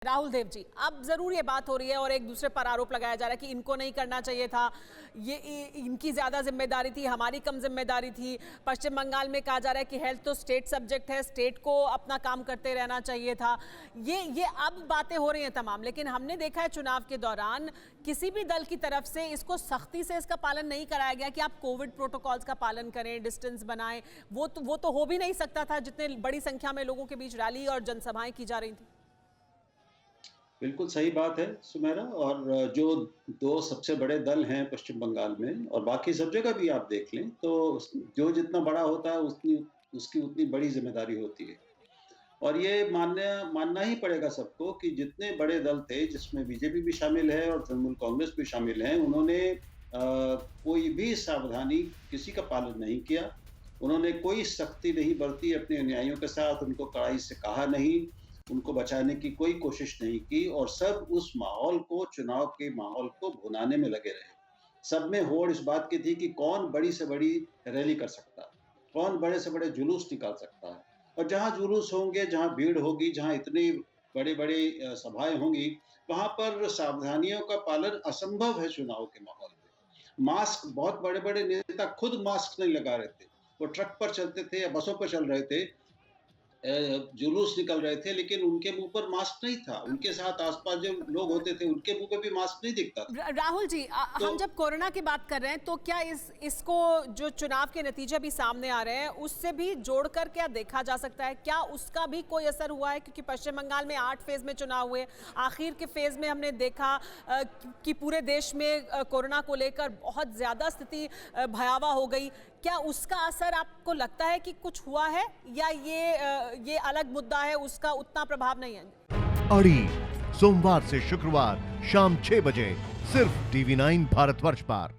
राहुल देव जी, अब जरूर ये बात हो रही है और एक दूसरे पर आरोप लगाया जा रहा है कि इनको नहीं करना चाहिए था, ये इनकी ज्यादा जिम्मेदारी थी, हमारी कम जिम्मेदारी थी। पश्चिम बंगाल में कहा जा रहा है कि हेल्थ तो स्टेट सब्जेक्ट है, स्टेट को अपना काम करते रहना चाहिए था। ये अब बातें हो रही हैं तमाम, लेकिन हमने देखा है चुनाव के दौरान किसी भी दल की तरफ से इसको सख्ती से इसका पालन नहीं कराया गया कि आप कोविड प्रोटोकॉल्स का पालन करें, डिस्टेंस बनाएं। वो तो हो भी नहीं सकता था जितने बड़ी संख्या में लोगों के बीच रैली और जनसभाएं की जा रही थी। बिल्कुल सही बात है सुमेरा। और जो दो सबसे बड़े दल हैं पश्चिम बंगाल में और बाकी सब जगह भी आप देख लें तो जो जितना बड़ा होता है उसकी उतनी बड़ी जिम्मेदारी होती है। और ये मानना ही पड़ेगा सबको कि जितने बड़े दल थे जिसमें बीजेपी भी शामिल है और तृणमूल कांग्रेस भी शामिल है, उन्होंने कोई भी सावधानी किसी का पालन नहीं किया। उन्होंने कोई सख्ती नहीं बरती अपने अनुयायियों के साथ, उनको कड़ाई से कहा नहीं, उनको बचाने की कोई कोशिश नहीं की और सब उस माहौल को, चुनाव के माहौल को भुनाने में लगे रहे। सब में होड़ इस बात की थी कि कौन बड़ी से बड़ी रैली कर सकता है, कौन बड़े से बड़े जुलूस निकाल सकता है। और जहाँ जुलूस होंगे, जहाँ भीड़ होगी, जहाँ इतनी बड़े-बड़े सभाएं होंगी, वहाँ पर सावधानियों का पालन असंभव है चुनाव के माहौल में। मास्क, बहुत बड़े-बड़े नेता खुद मास्क नहीं लगा रहे थे। वो ट्रक पर चलते थे या बसों पर चल रहे थे, जुलूस निकल रहे थे, लेकिन उनके मुंह पर मास्क नहीं था। उनके साथ आसपास जो लोग होते थे उनके मुंह पे भी मास्क नहीं दिखता था। राहुल जी, तो हम जब कोरोना की बात कर रहे हैं तो क्या इसको जो चुनाव के नतीजे भी सामने आ रहे हैं उससे भी जोड़कर क्या देखा जा सकता है? क्या उसका भी कोई असर हुआ है? क्योंकि पश्चिम बंगाल में 8 फेज में चुनाव हुए, आखिर के फेज में हमने देखा कि पूरे देश में कोरोना को लेकर बहुत ज्यादा स्थिति भयावह हो गई। क्या उसका असर आपको लगता है कि कुछ हुआ है, या ये अलग मुद्दा है, उसका उतना प्रभाव नहीं है? अड़ी सोमवार से शुक्रवार शाम 6 बजे सिर्फ TV9 भारतवर्ष पर।